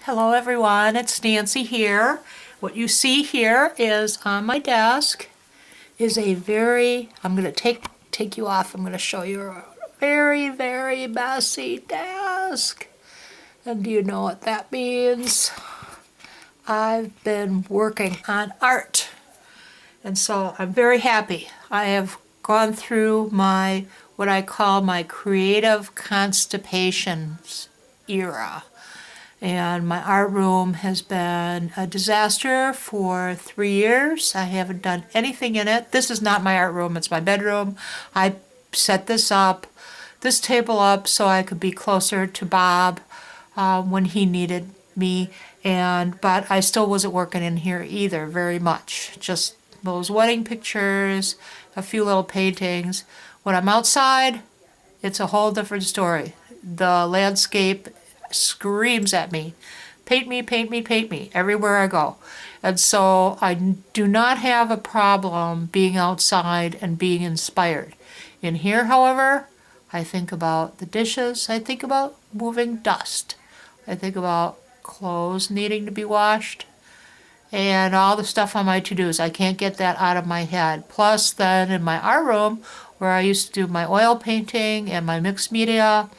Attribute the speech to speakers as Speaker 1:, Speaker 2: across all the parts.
Speaker 1: Hello everyone, it's Nancy here. What you see here is on my desk is I'm going to take you off. I'm going to show you a very messy desk. And do you know what that means? I've been working on art. And so I'm very happy. I have gone through what I call my creative constipation era. And my art room has been a disaster for 3 years. I haven't done anything in it. This is not my art room, it's my bedroom. I set this table up so I could be closer to Bob when he needed me. But I still wasn't working in here either very much. Just those wedding pictures, a few little paintings. When I'm outside, it's a whole different story. The landscape screams at me, paint me, paint me, paint me, everywhere I go. And so I do not have a problem being outside and being inspired. In here, however, I think about the dishes, I think about moving dust, I think about clothes needing to be washed, and all the stuff on my to-dos. I can't get that out of my head. Plus, then in my art room, where I used to do my oil painting and my mixed media,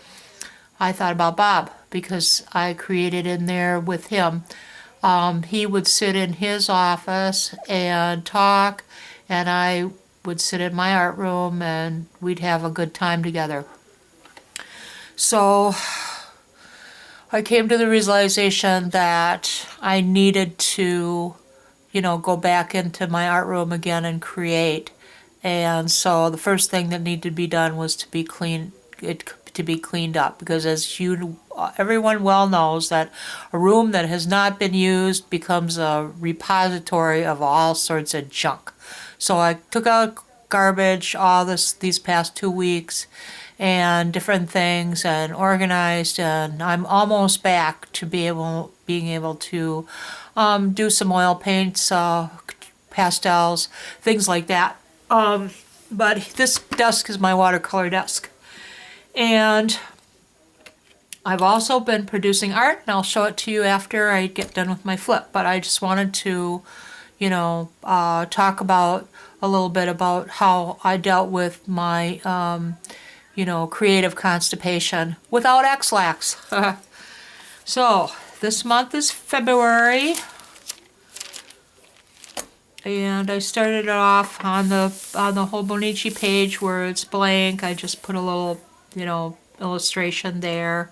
Speaker 1: I thought about Bob because I created in there with him. He would sit in his office and talk, and I would sit in my art room and we'd have a good time together. So I came to the realization that I needed to, go back into my art room again and create. And so the first thing that needed to be done was to be cleaned up, because everyone well knows that a room that has not been used becomes a repository of all sorts of junk. So I took out garbage these past 2 weeks and different things and organized, and I'm almost back to being able to do some oil paints, pastels, things like that. But this desk is my watercolor desk. And I've also been producing art, and I'll show it to you after I get done with my flip. But I just wanted to, talk about a little bit about how I dealt with my, creative constipation without X-Lax. So this month is February, and I started it off on the Hobonichi page where it's blank. I just put a little illustration there.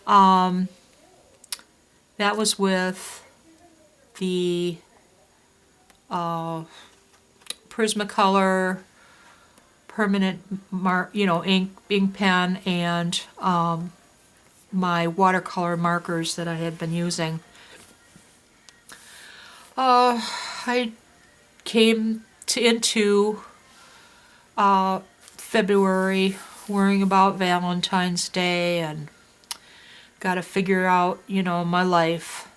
Speaker 1: That was with the Prismacolor permanent ink pen and my watercolor markers that I had been using. I came into February worrying about Valentine's Day and got to figure out, my life.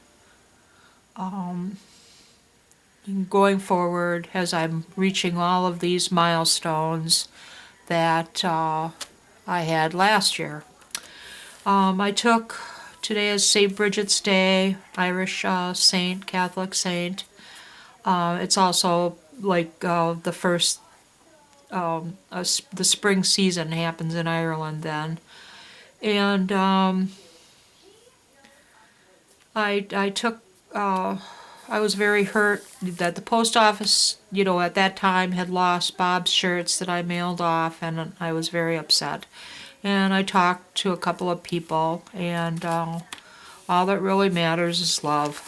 Speaker 1: Going forward as I'm reaching all of these milestones that I had last year. Today is St. Bridget's Day, Irish saint, Catholic saint. It's also like the first the spring season happens in Ireland then. And I was very hurt that the post office, at that time had lost Bob's shirts that I mailed off, and I was very upset. And I talked to a couple of people, and all that really matters is love.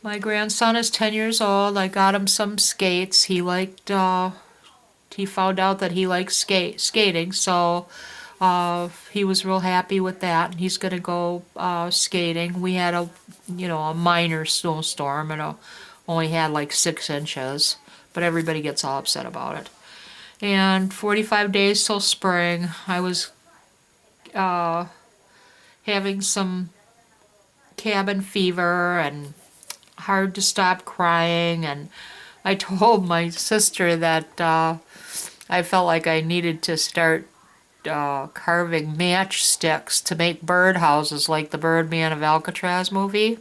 Speaker 1: My grandson is 10 years old. I got him some skates. He found out that he likes skating, so he was real happy with that. He's going to go skating. We had a minor snowstorm, and only had like 6 inches, but everybody gets all upset about it. And 45 days till spring. I was having some cabin fever and hard to stop crying, and I told my sister that I felt like I needed to start carving matchsticks to make birdhouses like the Birdman of Alcatraz movie.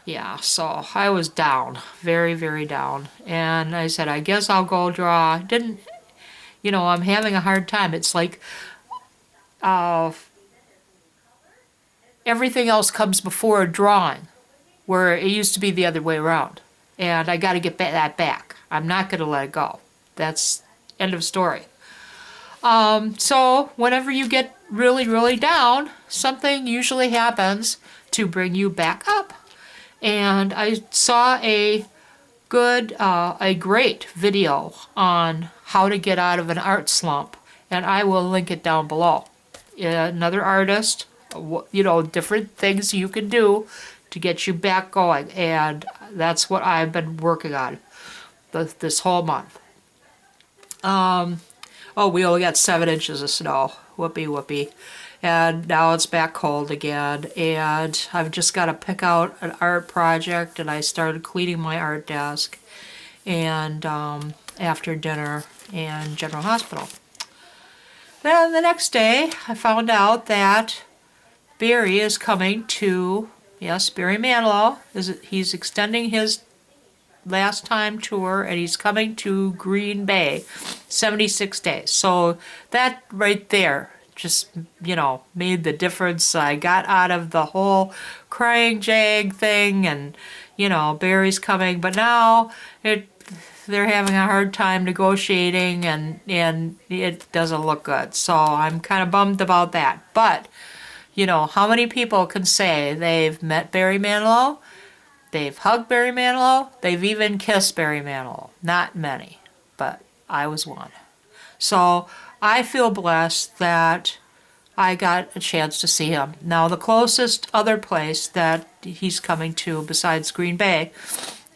Speaker 1: Yeah, so I was down, very, very down. And I said, I guess I'll go draw. Didn't, I'm having a hard time. It's like uh, everything else comes before drawing, where it used to be the other way around. And I got to get that back. I'm not going to let it go. That's end of story. So whenever you get really, really down, something usually happens to bring you back up. And I saw a great video on how to get out of an art slump, and I will link it down below. Another artist, different things you can do to get you back going, and that's what I've been working on this whole month. Oh, we only got 7 inches of snow. Whoopee, whoopee. And now it's back cold again, and I've just got to pick out an art project, and I started cleaning my art desk and after dinner and General Hospital. Then the next day, I found out that Barry is coming to, yes, Barry Manilow, he's extending his last time tour, and he's coming to Green Bay, 76 days. So that right there just, made the difference. I got out of the whole crying jag thing, and, Barry's coming, but now they're having a hard time negotiating, and it doesn't look good. So I'm kind of bummed about that. But, how many people can say they've met Barry Manilow? They've hugged Barry Manilow. They've even kissed Barry Manilow. Not many, but I was one. So I feel blessed that I got a chance to see him. Now, the closest other place that he's coming to besides Green Bay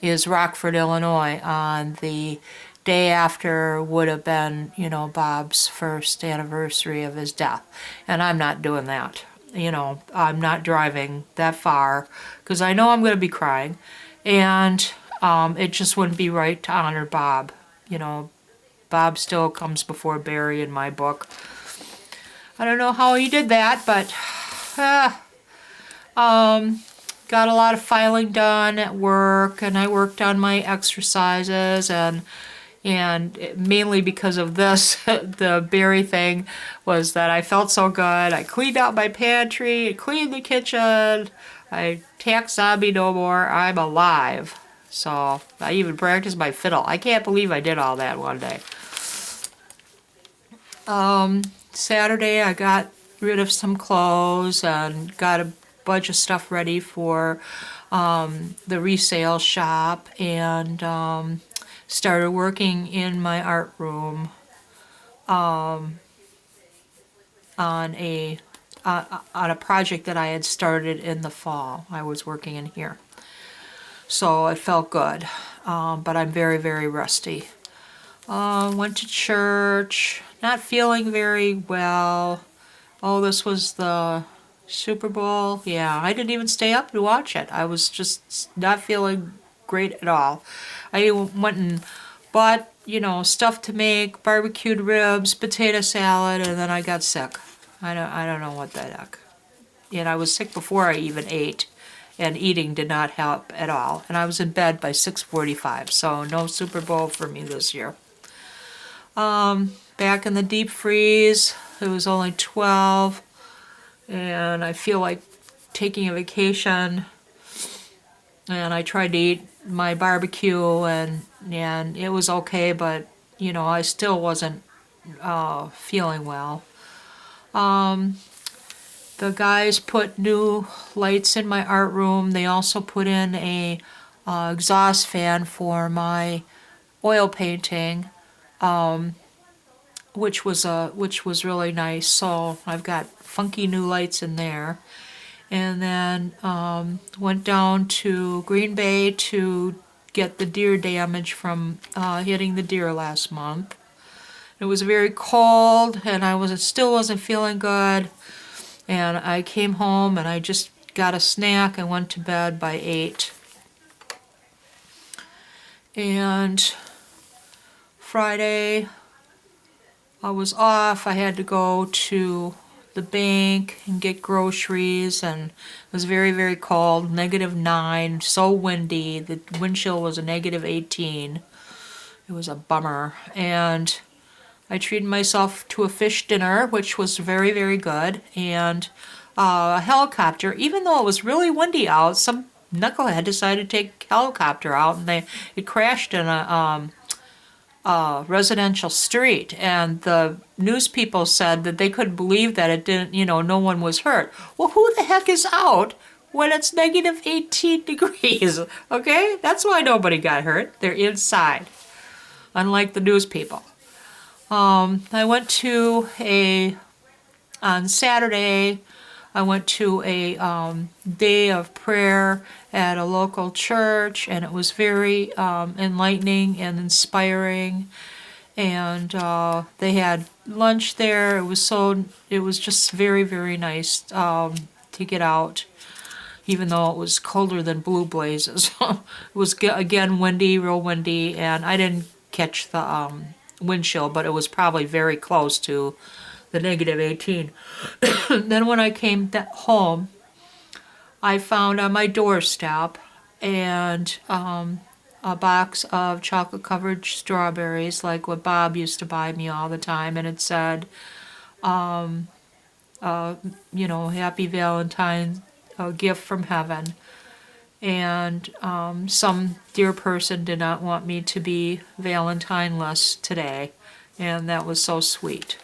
Speaker 1: is Rockford, Illinois, on the day after would have been, Bob's first anniversary of his death. And I'm not doing that. I'm not driving that far because I know I'm going to be crying, and it just wouldn't be right to honor Bob. Bob still comes before Barry in my book. I don't know how he did that, but got a lot of filing done at work, and I worked on my exercises, and mainly because of this, the Barry thing, was that I felt so good. I cleaned out my pantry, I cleaned the kitchen, I taxed zombie no more, I'm alive. So I even practiced my fiddle. I can't believe I did all that one day. Saturday I got rid of some clothes and got a bunch of stuff ready for the resale shop, and started working in my art room on a project that I had started in the fall. I was working in here. So it felt good, but I'm very, very rusty. Went to church, not feeling very well. Oh, this was the Super Bowl. Yeah, I didn't even stay up to watch it. I was just not feeling great at all. I went and bought, stuff to make, barbecued ribs, potato salad, and then I got sick. I don't know what the heck. And I was sick before I even ate, and eating did not help at all. And I was in bed by 6:45, so no Super Bowl for me this year. Back in the deep freeze, it was only 12, and I feel like taking a vacation. And I tried to eat my barbecue, and it was okay, but I still wasn't feeling well. The guys put new lights in my art room. They also put in a exhaust fan for my oil painting, which was really nice. So I've got funky new lights in there. And then went down to Green Bay to get the deer damage from hitting the deer last month. It was very cold, and I still wasn't feeling good. And I came home, and I just got a snack and went to bed by 8. And Friday, I was off. I had to go to the bank and get groceries, and it was very, very cold, -9, so windy. The wind chill was a -18. It was a bummer. And I treated myself to a fish dinner, which was very, very good, and a helicopter. Even though it was really windy out, some knucklehead decided to take a helicopter out, and it crashed in a residential street. And the news people said that they couldn't believe that it didn't, no one was hurt. Well, who the heck is out when it's -18 degrees? Okay, that's why nobody got hurt. They're inside, unlike the news people. I went to on Saturday, I went to a day of prayer at a local church, and it was very enlightening and inspiring. And they had lunch there. It was just very, very nice to get out, even though it was colder than blue blazes. It was, again, windy, real windy, and I didn't catch the wind chill, but it was probably very close to the -18. Then when I came home, I found on my doorstep and a box of chocolate-covered strawberries, like what Bob used to buy me all the time, and it said, Happy Valentine's, a gift from heaven. And some dear person did not want me to be Valentine-less today, and that was so sweet.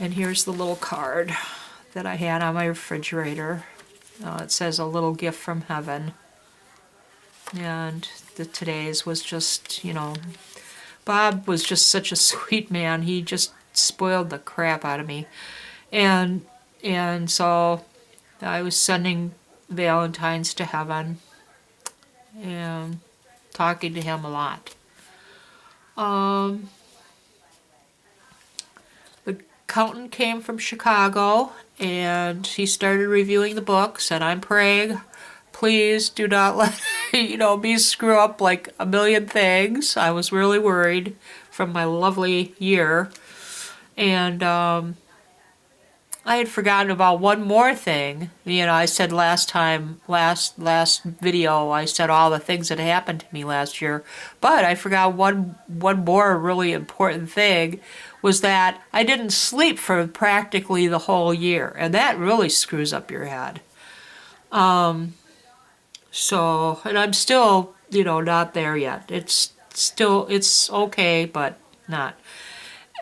Speaker 1: And here's the little card that I had on my refrigerator. It says a little gift from heaven. And today's was just, Bob was just such a sweet man. He just spoiled the crap out of me. And so I was sending Valentine's to heaven and talking to him a lot. The accountant came from Chicago, and he started reviewing the books, and I'm praying, please do not let me screw up like a million things. I was really worried from my lovely year. And I had forgotten about one more thing. I said last video, I said all the things that happened to me last year, but I forgot one more really important thing, was that I didn't sleep for practically the whole year, and that really screws up your head. And I'm still, not there yet. It's okay, but not.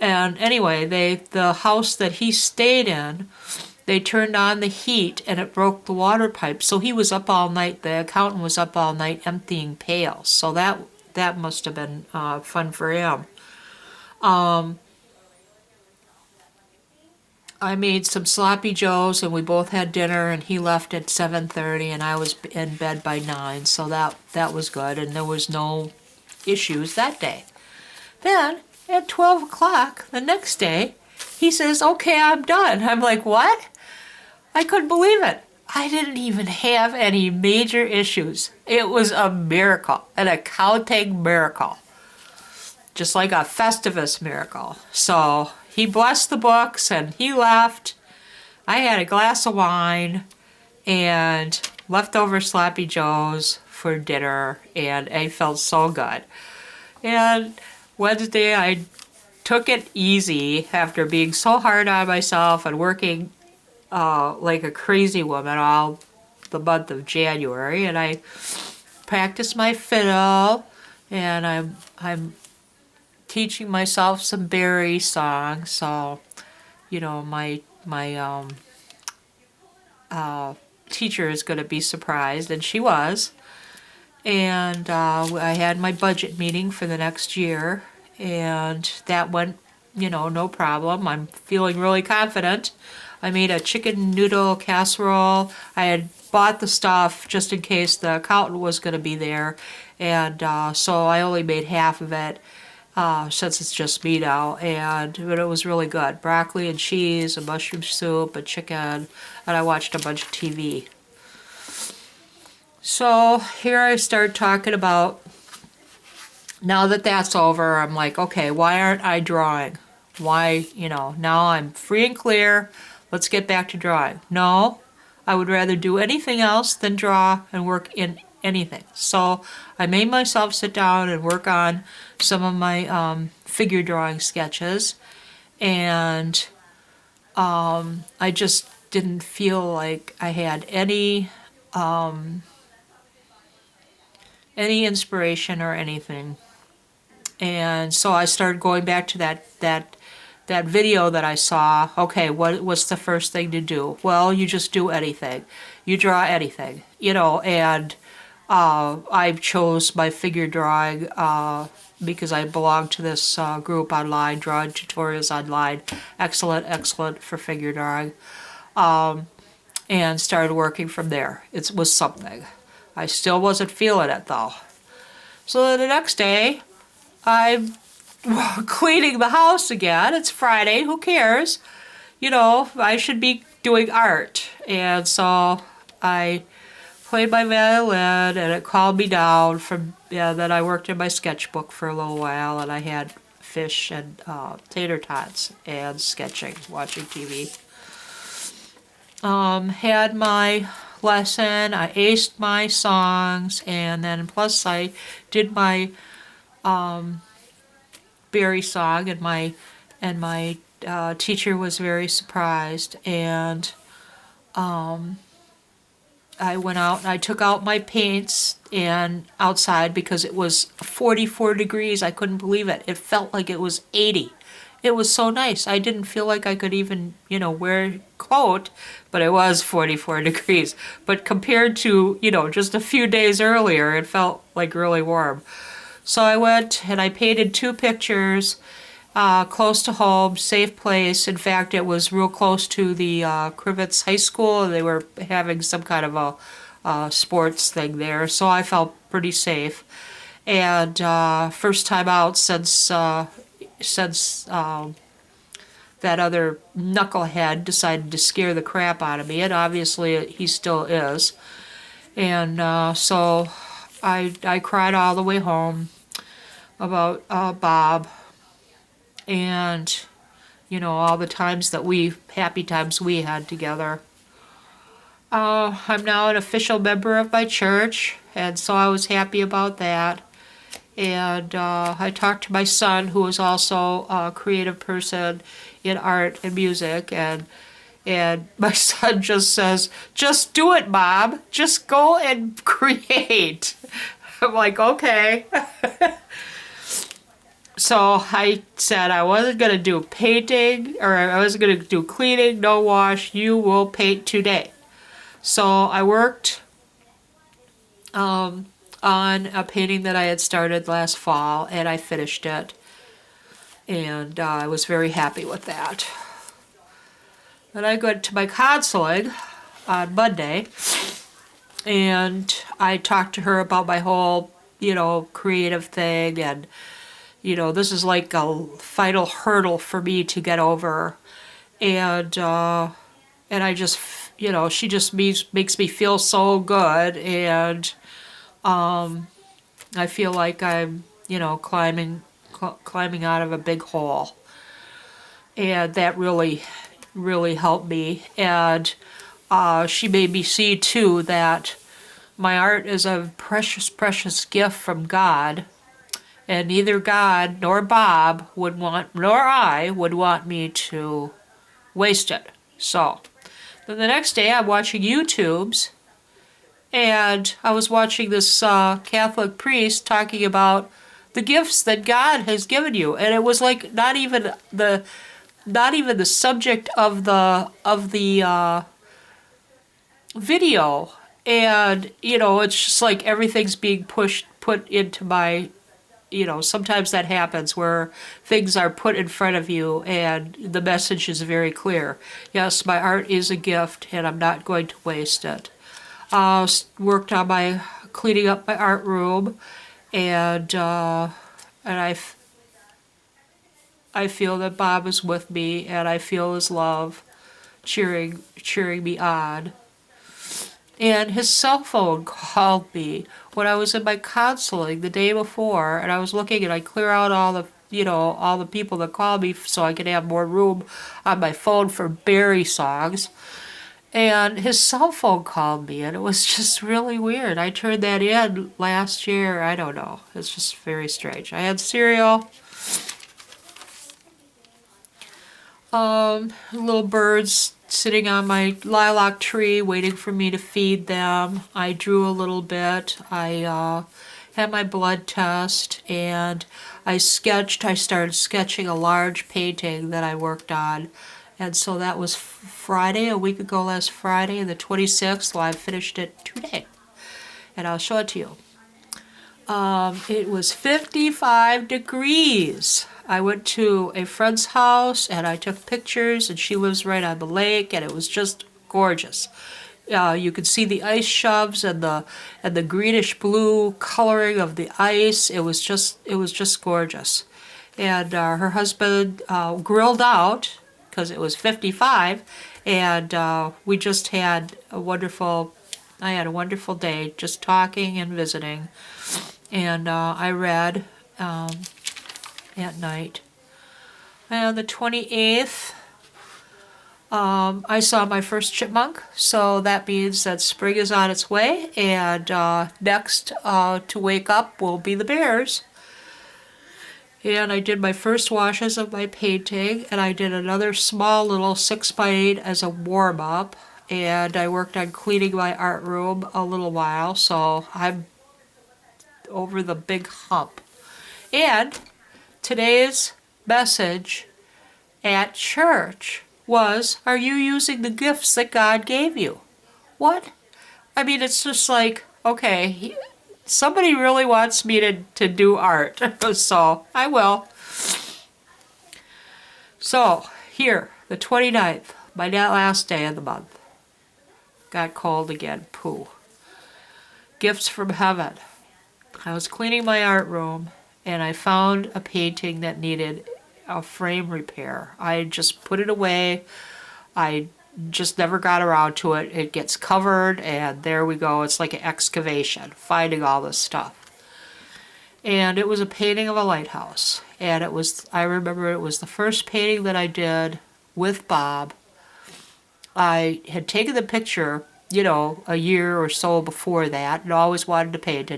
Speaker 1: And anyway, the house that he stayed in, they turned on the heat and it broke the water pipe. So he was up all night, the accountant was up all night emptying pails. So that must have been fun for him. I made some sloppy joes, and we both had dinner, and he left at 7:30, and I was in bed by 9, so that was good, and there was no issues that day. Then at 12 o'clock the next day, he says, okay, I'm done. I'm like, what? I couldn't believe it. I didn't even have any major issues. It was a miracle, an accounting miracle, just like a Festivus miracle. So he blessed the books and he left. I had a glass of wine and leftover sloppy joes for dinner, and I felt so good. And Wednesday, I took it easy after being so hard on myself and working like a crazy woman all the month of January. And I practiced my fiddle, and I'm teaching myself some Barry songs. So, my teacher is going to be surprised, and she was. And I had my budget meeting for the next year, and that went, no problem. I'm feeling really confident. I made a chicken noodle casserole. I had bought the stuff just in case the accountant was going to be there, and so I only made half of it since it's just me now, but it was really good. Broccoli and cheese, a mushroom soup, a chicken, and I watched a bunch of TV. So here I start talking about now that that's over, I'm like, okay, why aren't I drawing? Why, now I'm free and clear. Let's get back to drawing. No, I would rather do anything else than draw and work in anything. So I made myself sit down and work on some of my figure drawing sketches, and I just didn't feel like I had any inspiration or anything. And so I started going back to that video that I saw. Okay, what's the first thing to do? Well, you just do anything. You draw anything, and I chose my figure drawing because I belong to this group online, drawing tutorials online. Excellent, excellent for figure drawing. And started working from there. It was something. I still wasn't feeling it though. So the next day, I'm cleaning the house again. It's Friday, who cares? I should be doing art. And so I played my violin, and it calmed me down from, then I worked in my sketchbook for a little while, and I had fish and tater tots and sketching, watching TV. Had my lesson, I aced my songs, and then plus I did my berry song, and my teacher was very surprised, and I went out and I took out my paints and outside because it was 44 degrees. I couldn't believe it. It felt like it was 80. It was so nice. I didn't feel like I could even, wear a coat, but it was 44 degrees. But compared to, just a few days earlier, it felt like really warm. So I went and I painted 2 pictures close to home, safe place. In fact, it was real close to the Crivets High School. They were having some kind of a sports thing there, so I felt pretty safe. And first time out since that other knucklehead decided to scare the crap out of me, and obviously he still is. And so I cried all the way home about Bob, and all the happy times we had together. I'm now an official member of my church, and so I was happy about that. And I talked to my son, who is also a creative person in art and music, and my son just says, "Just do it, Mom. Just go and create." I'm like, okay. So I said I wasn't going to do painting, or I wasn't going to do cleaning, no wash. You will paint today. So I worked on a painting that I had started last fall, and I finished it. And I was very happy with that. Then I went to my counseling on Monday, and I talked to her about my whole, creative thing, and this is like a final hurdle for me to get over. And I just, she just makes me feel so good. And I feel like I'm, climbing out of a big hole. And that really, really helped me. And she made me see, too, that my art is a precious, precious gift from God. And neither God nor Bob would want, nor I would want me to waste it. So, then the next day I'm watching YouTubes, and I was watching this Catholic priest talking about the gifts that God has given you, and it was like not even the subject of the video, and it's just like everything's being put into my. Sometimes that happens where things are put in front of you and the message is very clear. Yes, my art is a gift and I'm not going to waste it. Worked on cleaning up my art room, and I feel that Bob is with me, and I feel his love cheering me on. And his cell phone called me when I was in my counseling the day before, and I was looking and I clear out all the, all the people that call me so I could have more room on my phone for Barry songs. And his cell phone called me, and it was just really weird. I turned that in last year. I don't know. It's just very strange. I had cereal. Little birds sitting on my lilac tree waiting for me to feed them. I drew a little bit. I had my blood test, and I started sketching a large painting that I worked on. And so that was Friday, a week ago last Friday, the 26th. Well, I finished it today, and I'll show it to you. It was 55 degrees. I went to a friend's house and I took pictures, and she lives right on the lake, and it was just gorgeous. You could see the ice shoves and the greenish blue coloring of the ice. It was just gorgeous. And her husband grilled out because it was 55, and we just had a wonderful. I had a wonderful day just talking and visiting. And I read at night. And on the 28th, I saw my first chipmunk, so that means that spring is on its way, and next to wake up will be the bears. And I did my first washes of my painting, and I did another small little 6x8 as a warm-up, and I worked on cleaning my art room a little while, so I'm over the big hump. And today's message at church was, are you using the gifts that God gave you? What? I mean, it's just like, okay, somebody really wants me to do art, so I will. So, here, the 29th, my last day of the month. Got cold again, poo. Gifts from heaven. I was cleaning my art room, and I found a painting that needed a frame repair. I just put it away. I just never got around to it. It gets covered, and there we go. It's like an excavation, finding all this stuff. And it was a painting of a lighthouse. And I remember it was the first painting that I did with Bob. I had taken the picture, a year or so before that, and always wanted to paint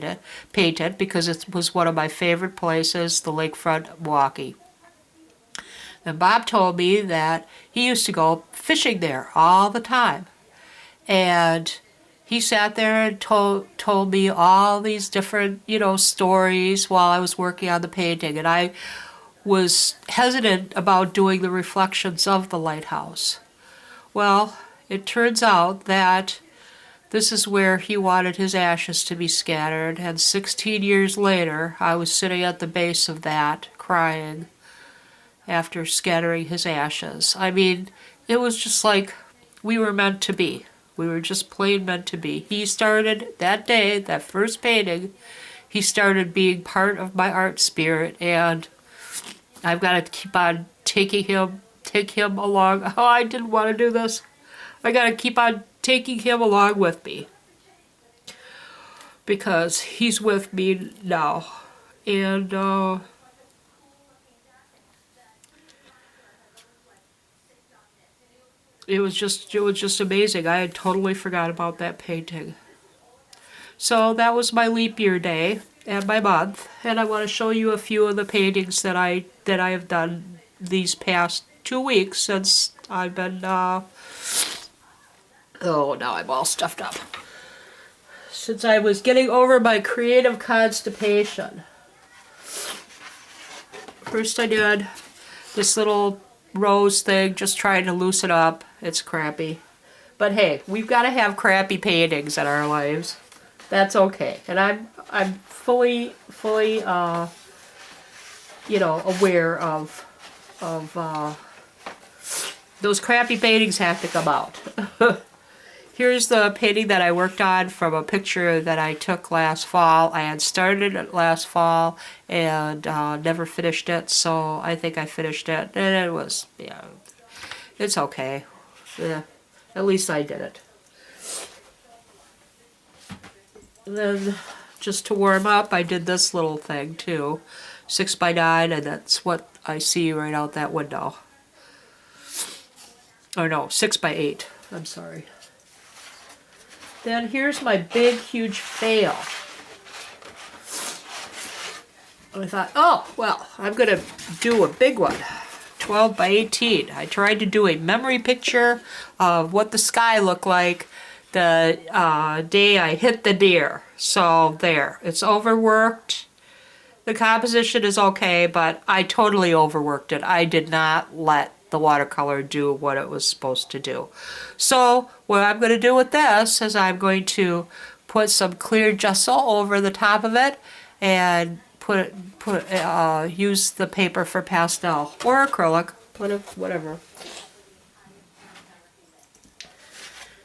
Speaker 1: it because it was one of my favorite places, the lakefront Milwaukee. And Bob told me that he used to go fishing there all the time. And he sat there and told me all these different, stories while I was working on the painting. And I was hesitant about doing the reflections of the lighthouse. Well, it turns out that this is where he wanted his ashes to be scattered, and 16 years later, I was sitting at the base of that, crying, after scattering his ashes. I mean, it was just like we were meant to be. We were just plain meant to be. He started that day, that first painting, he started being part of my art spirit, and I've got to keep on take him along. Oh, I didn't want to do this. I got to keep on taking him along with me, because he's with me now. And it was just amazing. I had totally forgot about that painting. So that was my leap year day and my month, and I want to show you a few of the paintings that I have done these past 2 weeks since I've been oh, now I'm all stuffed up. Since I was getting over my creative constipation. First I did this little rose thing, just trying to loosen up. It's crappy. But hey, we've got to have crappy paintings in our lives. That's okay. And I'm fully aware of those crappy paintings have to come out. Here's the painting that I worked on from a picture that I took last fall. I had started it last fall and never finished it, so I think I finished it. And it was, it's okay. Yeah, at least I did it. And then just to warm up, I did this little thing too. 6x9, and that's what I see right out that window. Oh no, 6x8. I'm sorry. Then here's my big, huge fail. I thought, oh, well, I'm going to do a big one. 12x18. I tried to do a memory picture of what the sky looked like the day I hit the deer. So there, it's overworked. The composition is okay, but I totally overworked it. I did not let the watercolor do what it was supposed to do. So what I'm going to do with this is I'm going to put some clear gesso over the top of it and use the paper for pastel or acrylic, whatever.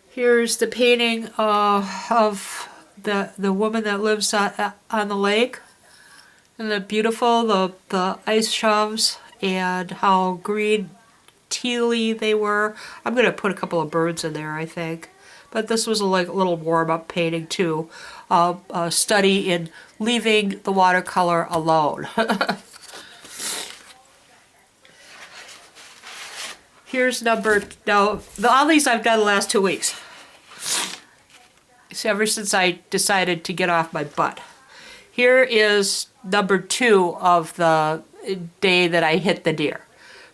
Speaker 1: Here's the painting of the woman that lives on the lake. Isn't it beautiful? The ice shoves and how green tealy they were. I'm going to put a couple of birds in there, I think. But this was a little warm-up painting too. A study in leaving the watercolor alone. Here's all these I've done the last 2 weeks. So ever since I decided to get off my butt. Here is number 2 of the day that I hit the deer.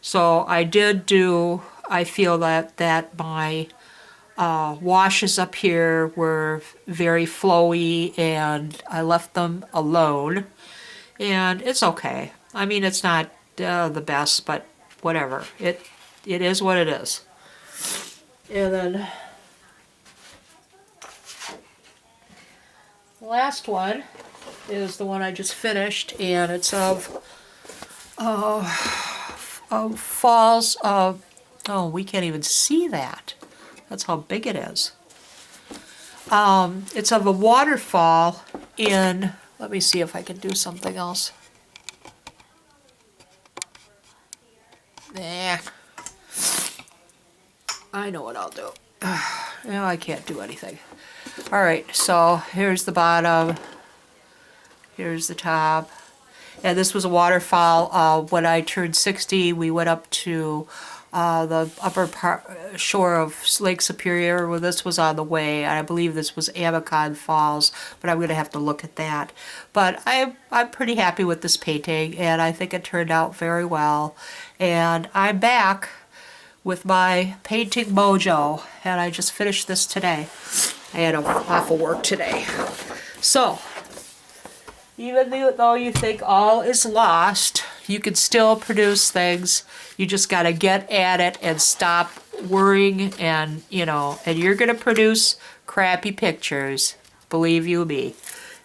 Speaker 1: So I feel that my washes up here were very flowy and I left them alone. And it's okay. I mean, it's not the best, but whatever. It is what it is. And then the last one is the one I just finished, and it's of falls of, oh, we can't even see that. That's how big it is. It's of a waterfall in, let me see if I can do something else. Nah. I know what I'll do. No, I can't do anything. Alright, so here's the bottom. Here's the top. And this was a waterfall. When I turned 60, we went up to the upper shore of Lake Superior, where this was on the way. And I believe this was Amacon Falls, but I'm going to have to look at that. But I'm pretty happy with this painting, and I think it turned out very well. And I'm back with my painting mojo, and I just finished this today. I had awful work today. So, even though you think all is lost, you can still produce things. You just got to get at it and stop worrying, and and you're going to produce crappy pictures. Believe you me,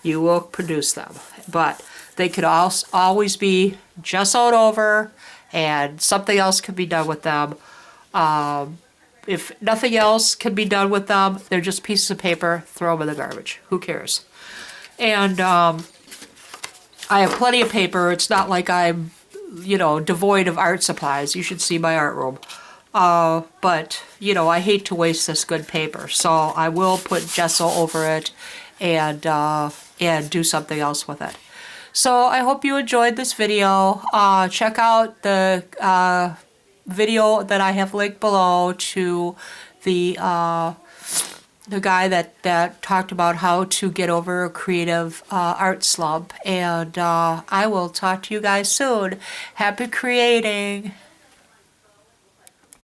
Speaker 1: you will produce them. But they could always be gessoed over, and something else can be done with them. If nothing else can be done with them, they're just pieces of paper. Throw them in the garbage. Who cares? And I have plenty of paper. It's not like I'm, devoid of art supplies. You should see my art room. But, I hate to waste this good paper. So I will put gesso over it and do something else with it. So I hope you enjoyed this video. Check out the video that I have linked below to the guy that talked about how to get over a creative art slump. And I will talk to you guys soon. Happy creating!